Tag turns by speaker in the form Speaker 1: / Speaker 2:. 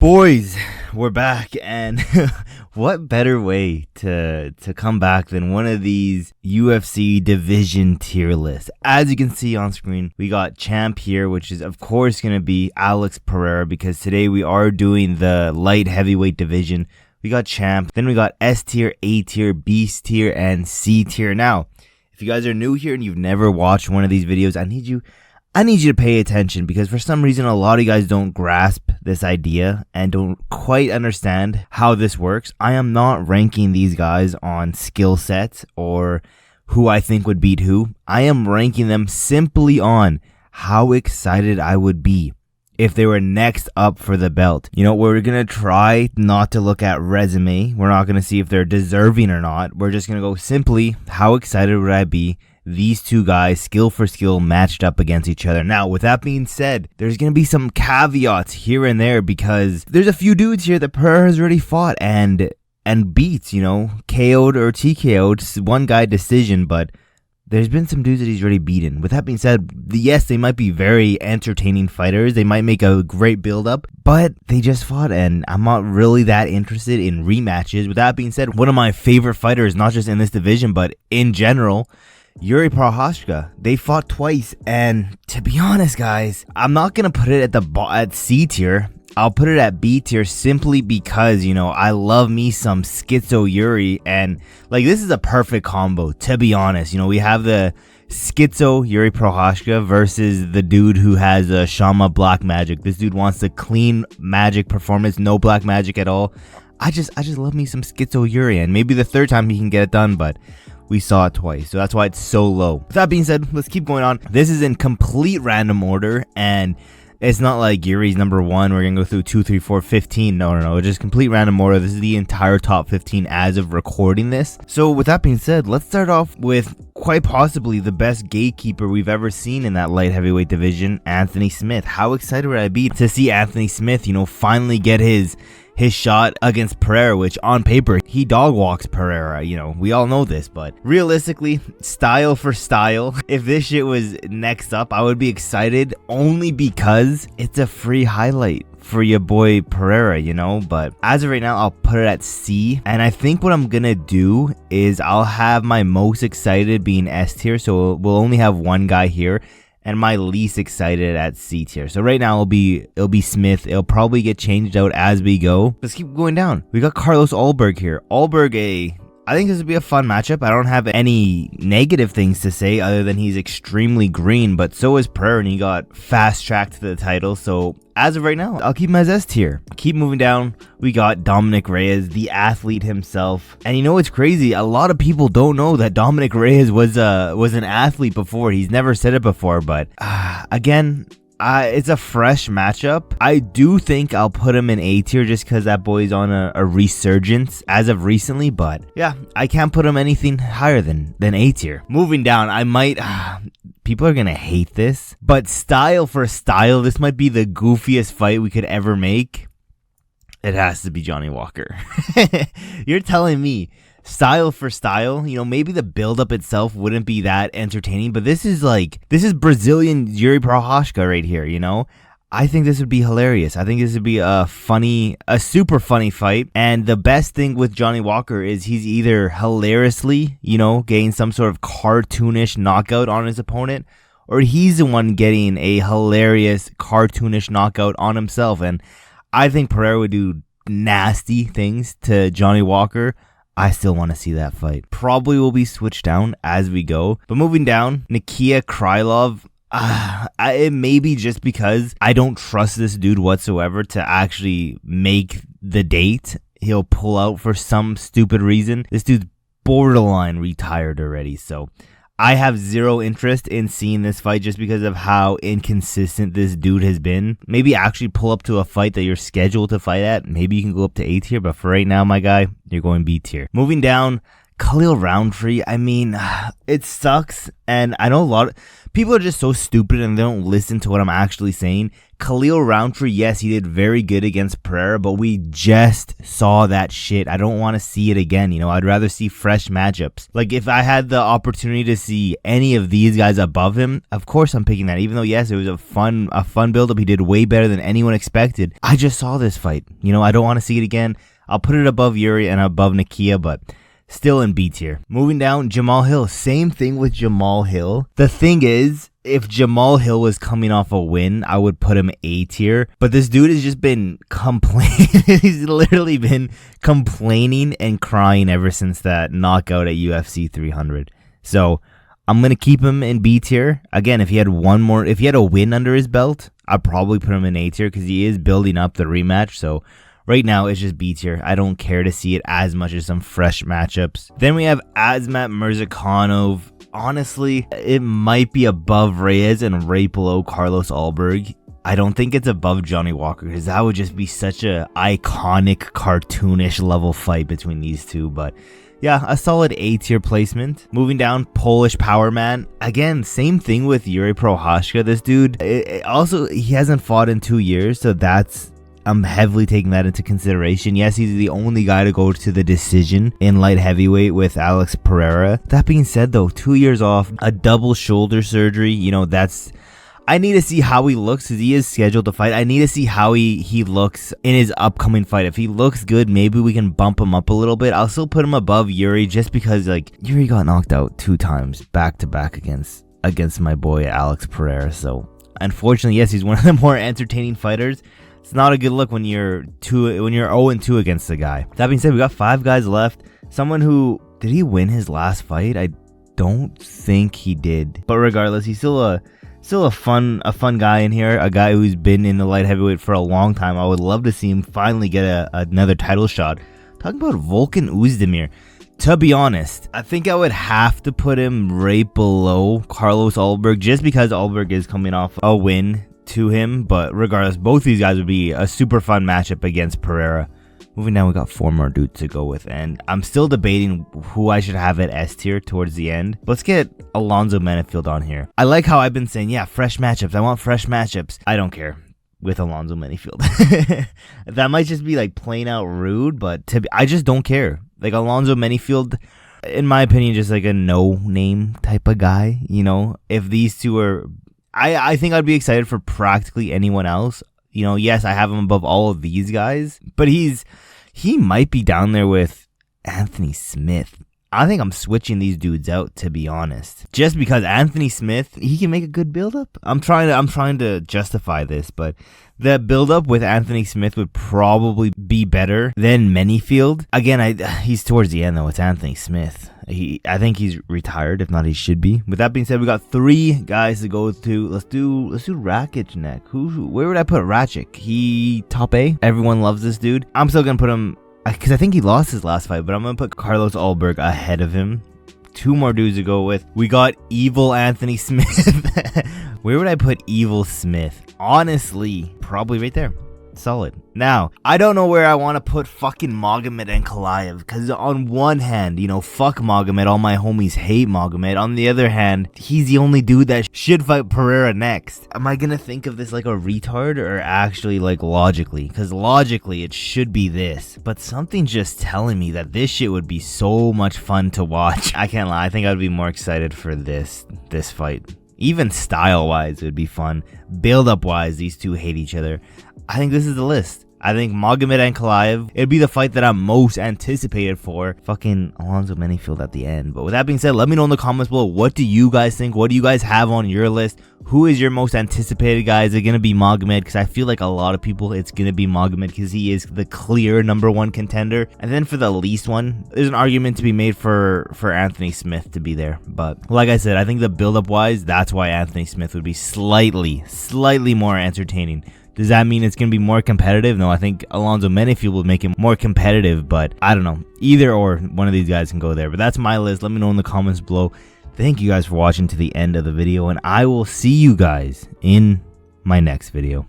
Speaker 1: Boys, we're back, and what better way to come back than one of these UFC division tier lists. As you can see on screen, we got champ here, which is of course going to be Alex Pereira, because today we are doing the light heavyweight division. We got champ, then we got S tier, A tier, B tier, and C tier. Now, if you guys are new here and you've never watched one of these videos, I need you to pay attention, because for some reason a lot of you guys don't grasp this idea and don't quite understand how this works. I am not ranking these guys on skill sets or who I think would beat who. I am ranking them simply on how excited I would be if they were next up for the belt. You know, we're going to try not to look at resume. We're not going to see if they're deserving or not. We're just going to go simply, how excited would I be these two guys, skill for skill, matched up against each other. Now, with that being said, there's going to be some caveats here and there, because there's a few dudes here that Pereira has already fought and beats, you know, KO'd or TKO'd, one guy decision, but there's been some dudes that he's already beaten. With that being said, yes, they might be very entertaining fighters. They might make a great build-up, but they just fought, and I'm not really that interested in rematches. With that being said, one of my favorite fighters, not just in this division, but in general, Yuri Prochazka. They fought twice, and to be honest, guys, I'm not gonna put it at C tier. I'll put it at B tier simply because, you know, I love me some Schizo Yuri, and like, this is a perfect combo, to be honest. You know, we have the Schizo Yuri Prochazka versus the dude who has a Shama Black Magic. This dude wants a clean magic performance, no black magic at all. I just love me some Schizo Yuri, and maybe the third time he can get it done, but we saw it twice, so that's why it's so low. With that being said, let's keep going on. This is in complete random order, and it's not like Yuri's number 1. We're going to go through 2, 3, 4, 15. No. It's just complete random order. This is the entire top 15 as of recording this. So with that being said, let's start off with quite possibly the best gatekeeper we've ever seen in that light heavyweight division, Anthony Smith. How excited would I be to see Anthony Smith, you know, finally get his shot against Pereira, which on paper, he dog walks Pereira. You know, we all know this, but realistically, style for style, if this shit was next up, I would be excited only because it's a free highlight for your boy Pereira, you know. But as of right now, I'll put it at C, and I think what I'm gonna do is I'll have my most excited being S tier, so we'll only have one guy here, and my least excited at C tier. So right now it'll be Smith. It'll probably get changed out as we go. Let's keep going down. We got Carlos Ulberg here. Ulberg, I think this would be a fun matchup. I don't have any negative things to say other than he's extremely green, but so is Pereira, and he got fast tracked to the title. So as of right now, I'll keep him as S tier. Keep moving down. We got Dominick Reyes, the athlete himself. And you know what's crazy? A lot of people don't know that Dominick Reyes was an athlete before. He's never said it before, but again, it's a fresh matchup. I do think I'll put him in A tier just because that boy's on a resurgence as of recently. But yeah, I can't put him anything higher than A tier. Moving down, I might... people are gonna hate this, but style for style, this might be the goofiest fight we could ever make. It has to be Johnny Walker. You're telling me style for style, you know, maybe the build-up itself wouldn't be that entertaining, but this is Brazilian Yuri Prochazka right here, you know? I think this would be hilarious. I think this would be a super funny fight. And the best thing with Johnny Walker is he's either hilariously, you know, getting some sort of cartoonish knockout on his opponent, or he's the one getting a hilarious cartoonish knockout on himself. And I think Pereira would do nasty things to Johnny Walker. I still want to see that fight. Probably will be switched down as we go. But moving down, Nikita Krylov. It may be just because I don't trust this dude whatsoever to actually make the date. He'll pull out for some stupid reason. This dude's borderline retired already, so I have zero interest in seeing this fight just because of how inconsistent this dude has been. Maybe actually pull up to a fight that you're scheduled to fight at. Maybe you can go up to A tier, but for right now, my guy, you're going B tier. Moving down, Khalil Rountree, I mean, it sucks, and I know a lot of people are just so stupid and they don't listen to what I'm actually saying. Khalil Rountree, yes, he did very good against Pereira, but we just saw that shit. I don't want to see it again, you know. I'd rather see fresh matchups. Like, if I had the opportunity to see any of these guys above him, of course I'm picking that. Even though, yes, it was a fun build-up. He did way better than anyone expected. I just saw this fight. You know, I don't want to see it again. I'll put it above Yuri and above Nikita, but still in B tier. Moving down, Jamahal Hill. Same thing with Jamahal Hill. The thing is, if Jamahal Hill was coming off a win, I would put him A tier. But this dude has just been complaining. He's literally been complaining and crying ever since that knockout at UFC 300. So I'm going to keep him in B tier. Again, if he had a win under his belt, I'd probably put him in A tier because he is building up the rematch. So right now, it's just B tier. I don't care to see it as much as some fresh matchups. Then we have Azamat Murzakanov. Honestly, it might be above Reyes and right below Carlos Ulberg. I don't think it's above Johnny Walker because that would just be such a iconic, cartoonish level fight between these two. But yeah, a solid A tier placement. Moving down, Polish Power Man. Again, same thing with Yuri Prochazka. This dude, also, he hasn't fought in 2 years, so I'm heavily taking that into consideration. Yes, he's the only guy to go to the decision in light heavyweight with Alex Pereira. That being said, though, 2 years off, a double shoulder surgery, you know, I need to see how he looks because he is scheduled to fight. I need to see how he looks in his upcoming fight. If he looks good, maybe we can bump him up a little bit. I'll still put him above Yuri just because, like, Yuri got knocked out 2 times back-to-back against my boy Alex Pereira. So, unfortunately, yes, he's one of the more entertaining fighters. It's not a good look when you're 0-2 against the guy. That being said, we got 5 guys left. Someone who, did he win his last fight? I don't think he did. But regardless, he's still a fun guy in here. A guy who's been in the light heavyweight for a long time. I would love to see him finally get another title shot. Talking about Volkan Oezdemir. To be honest, I think I would have to put him right below Carlos Ulberg just because Ulberg is coming off a win to him, but regardless, both these guys would be a super fun matchup against Pereira. Moving down, we got 4 more dudes to go with, and I'm still debating who I should have at S tier towards the end. Let's get Alonzo Menifield on here. I like how I've been saying, yeah, fresh matchups. I want fresh matchups. I don't care with Alonzo Menifield. That might just be like plain out rude, but I just don't care. Like Alonzo Menifield, in my opinion, just like a no-name type of guy. You know, if these two are, I think I'd be excited for practically anyone else. You know, yes, I have him above all of these guys, but he might be down there with Anthony Smith. I think I'm switching these dudes out, to be honest. Just because Anthony Smith, he can make a good build-up. I'm trying to justify this, but the build-up with Anthony Smith would probably be better than Menifield. Again, he's towards the end, though. It's Anthony Smith. I think he's retired. If not, he should be. With that being said, we got 3 guys to go to. Let's do Rakic next. Where would I put Rakic? He top A. Everyone loves this dude. I'm still gonna put him because I think he lost his last fight, but I'm gonna put Carlos Ulberg ahead of him. 2 more dudes to go with. We got Evil Anthony Smith. Where would I put Evil Smith? Honestly, probably right there. Solid. Now, I don't know where I want to put fucking Magomed and Ankalaev, because on one hand, you know, fuck Magomed, all my homies hate Magomed. On the other hand, he's the only dude that should fight Pereira next. Am I gonna think of this like a retard, or actually like logically? Because logically it should be this, but something's just telling me that this shit would be so much fun to watch. I can't lie, I think I'd be more excited for this fight. Even style-wise, it would be fun. Build-up-wise, these two hate each other. I think this is the list. I think Magomed and Ankalaev, it'd be the fight that I'm most anticipated for. Fucking Alonzo Menifield at the end. But with that being said, let me know in the comments below, what do you guys think? What do you guys have on your list? Who is your most anticipated guy? Is it going to be Magomed? Because I feel like a lot of people, it's going to be Magomed because he is the clear #1 contender. And then for the least one, there's an argument to be made for Anthony Smith to be there. But like I said, I think the build-up wise, that's why Anthony Smith would be slightly more entertaining. Does that mean it's going to be more competitive? No, I think Alonzo Menifield will make it more competitive, but I don't know. Either or, one of these guys can go there. But that's my list. Let me know in the comments below. Thank you guys for watching to the end of the video, and I will see you guys in my next video.